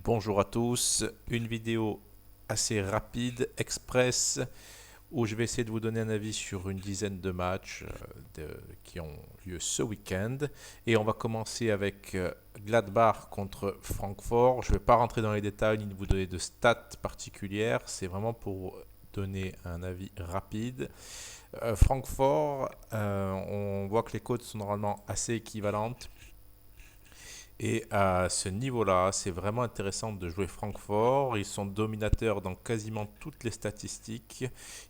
Bonjour à tous, une vidéo assez rapide, express, où je vais essayer de vous donner un avis sur une dizaine de matchs qui ont lieu ce week-end. Et on va commencer avec Gladbach contre Francfort. Je ne vais pas rentrer dans les détails ni vous donner de stats particulières, c'est vraiment pour donner un avis rapide. Francfort, on voit que les cotes sont normalement assez équivalentes. Et à ce niveau-là, c'est vraiment intéressant de jouer Francfort. Ils sont dominateurs dans quasiment toutes les statistiques.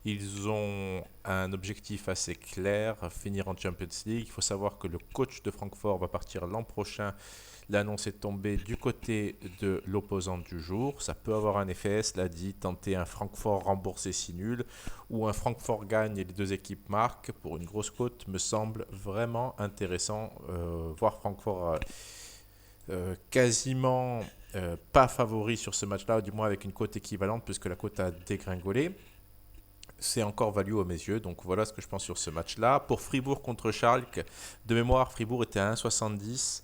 Ils ont un objectif assez clair, finir en Champions League. Il faut savoir que le coach de Francfort va partir l'an prochain. L'annonce est tombée du côté de l'opposant du jour. Ça peut avoir un effet, cela dit, tenter un Francfort remboursé si nul ou un Francfort gagne et les deux équipes marquent pour une grosse cote me semble vraiment intéressant. Voir Francfort quasiment pas favori sur ce match-là, du moins avec une cote équivalente, puisque la cote a dégringolé. C'est encore value à mes yeux, donc voilà ce que je pense sur ce match-là. Pour Fribourg contre Schalke, de mémoire, Fribourg était à 1,70.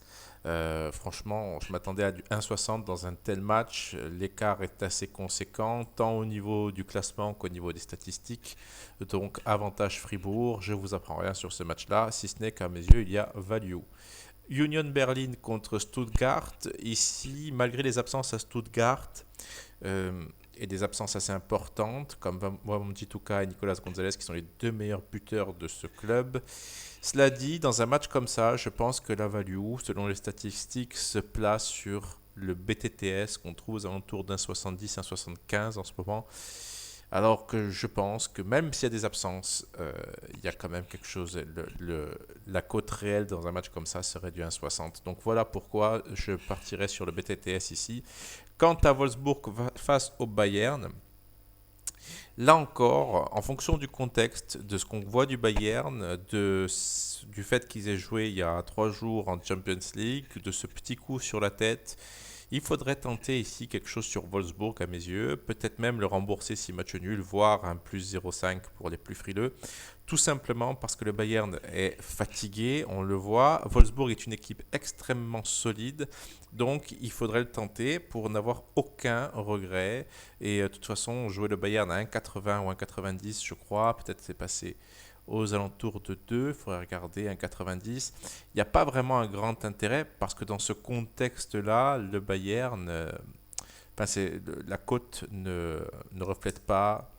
Franchement, je m'attendais à du 1,60 dans un tel match. L'écart est assez conséquent, tant au niveau du classement qu'au niveau des statistiques. Donc, avantage Fribourg. Je vous apprends rien sur ce match-là, si ce n'est qu'à mes yeux, il y a value. Union Berlin contre Stuttgart. Ici, malgré les absences à Stuttgart et des absences assez importantes, comme Wamdi Tuka et Nicolas Gonzalez, qui sont les deux meilleurs buteurs de ce club. Cela dit, dans un match comme ça, je pense que la value, selon les statistiques, se place sur le BTTS qu'on trouve aux alentours d'1,70, 1,75 en ce moment. Alors que je pense que même s'il y a des absences, il y a quand même quelque chose. La cote réelle dans un match comme ça serait du 1,60. Donc voilà pourquoi je partirais sur le BTTS ici. Quant à Wolfsburg face au Bayern, là encore, en fonction du contexte, de ce qu'on voit du Bayern, du fait qu'ils aient joué il y a 3 jours en Champions League, de ce petit coup sur la tête, il faudrait tenter ici quelque chose sur Wolfsburg à mes yeux, peut-être même le rembourser si match nul, voire un plus 0,5 pour les plus frileux. Tout simplement parce que le Bayern est fatigué, on le voit. Wolfsburg est une équipe extrêmement solide, donc il faudrait le tenter pour n'avoir aucun regret. Et de toute façon, jouer le Bayern à 1,80 ou 1,90, je crois, peut-être c'est passé aux alentours de 2, il faudrait regarder 1,90. Il n'y a pas vraiment un grand intérêt parce que dans ce contexte-là, le Bayern, la cote ne reflète pas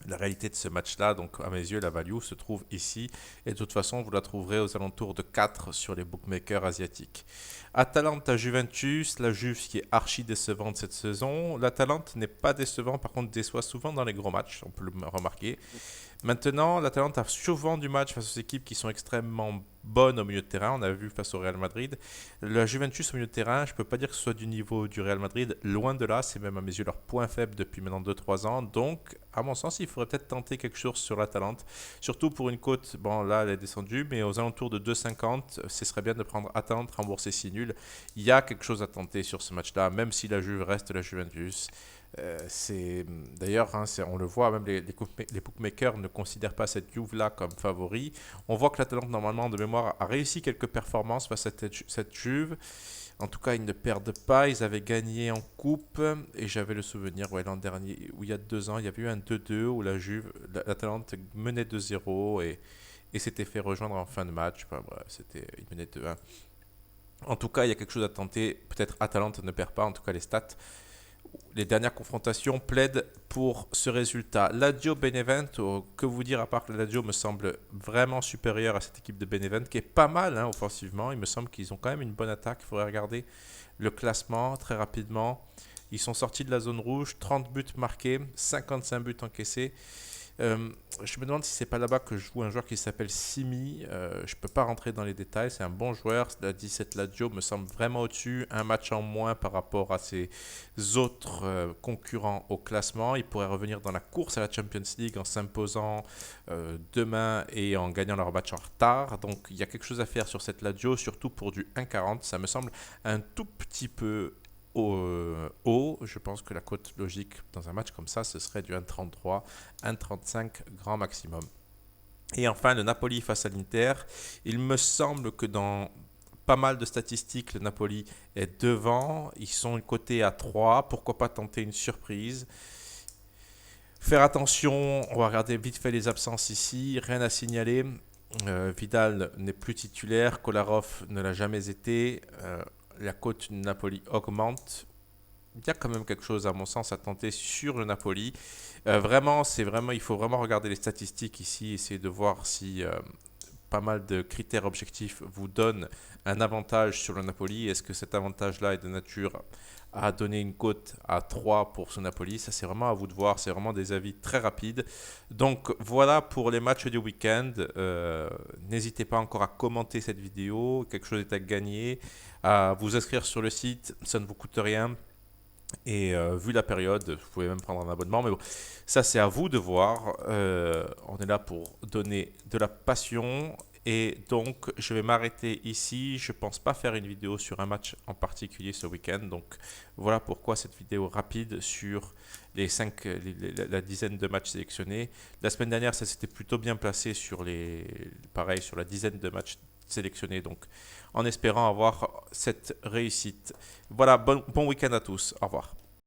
la réalité de ce match-là. Donc à mes yeux, la value se trouve ici. Et de toute façon, vous la trouverez aux alentours de 4 sur les bookmakers asiatiques. Atalanta Juventus, la Juve qui est archi décevante cette saison. L'Atalante n'est pas décevant, par contre déçoit souvent dans les gros matchs, on peut le remarquer. Maintenant, l'Atalanta a souvent du match face aux équipes qui sont extrêmement bonnes au milieu de terrain. On a vu face au Real Madrid. La Juventus au milieu de terrain, je ne peux pas dire que ce soit du niveau du Real Madrid. Loin de là, c'est même à mes yeux leur point faible depuis maintenant 2-3 ans. Donc, à mon sens, il faudrait peut-être tenter quelque chose sur l'Atalante. Surtout pour une cote, bon là elle est descendue, mais aux alentours de 2,50, ce serait bien de prendre Atalante remboursé si nul. Il y a quelque chose à tenter sur ce match-là, même si la Juve reste la Juventus. C'est d'ailleurs, on le voit, même les bookmakers ne considèrent pas cette Juve-là comme favori. On voit que l'Atalante, normalement, de mémoire, a réussi quelques performances face à cette Juve. En tout cas, ils ne perdent pas. Ils avaient gagné en coupe. Et j'avais le souvenir, l'an dernier, où il y a 2 ans, il y avait eu un 2-2 où l'Atalante menait 2-0 et s'était fait rejoindre en fin de match. Enfin, bref, il menait 2-1. En tout cas, il y a quelque chose à tenter. Peut-être Atalante ne perd pas, en tout cas les stats. Les dernières confrontations plaident pour ce résultat. Lazio Benevento, que vous dire à part que la Lazio me semble vraiment supérieure à cette équipe de Benevento qui est pas mal offensivement. Il me semble qu'ils ont quand même une bonne attaque. Il faudrait regarder le classement très rapidement. Ils sont sortis de la zone rouge, 30 buts marqués, 55 buts encaissés. Je me demande si c'est pas là-bas que joue un joueur qui s'appelle Simi. Je peux pas rentrer dans les détails. C'est un bon joueur. La 17 Lazio me semble vraiment au-dessus. Un match en moins par rapport à ses autres concurrents au classement. Il pourrait revenir dans la course à la Champions League en s'imposant demain et en gagnant leur match en retard. Donc il y a quelque chose à faire sur cette Lazio, surtout pour du 1,40. Ça me semble un tout petit peu haut. Je pense que la cote logique dans un match comme ça, ce serait du 1,33, 1,35 grand maximum. Et enfin, le Napoli face à l'Inter. Il me semble que dans pas mal de statistiques, le Napoli est devant. Ils sont cotés à 3. Pourquoi pas tenter une surprise? Faire attention, on va regarder vite fait les absences ici. Rien à signaler. Vidal n'est plus titulaire. Kolarov ne l'a jamais été. La cote du Napoli augmente. Il y a quand même quelque chose, à mon sens, à tenter sur le Napoli. Il faut vraiment regarder les statistiques ici, essayer de voir si pas mal de critères objectifs vous donnent un avantage sur le Napoli. Est-ce que cet avantage-là est de nature à donner une cote à 3 pour ce Napoli? Ça, c'est vraiment à vous de voir. C'est vraiment des avis très rapides. Donc, voilà pour les matchs du week-end. N'hésitez pas encore à commenter cette vidéo. Quelque chose est à gagner. À vous inscrire sur le site. Ça ne vous coûte rien. Et vu la période, vous pouvez même prendre un abonnement. Mais bon, ça, c'est à vous de voir. On est là pour donner de la passion. Et donc, je vais m'arrêter ici. Je ne pense pas faire une vidéo sur un match en particulier ce week-end. Donc, voilà pourquoi cette vidéo rapide sur la dizaine de matchs sélectionnés. La semaine dernière, ça s'était plutôt bien placé sur sur la dizaine de matchs sélectionnés. Donc, en espérant avoir cette réussite. Voilà, bon week-end à tous. Au revoir.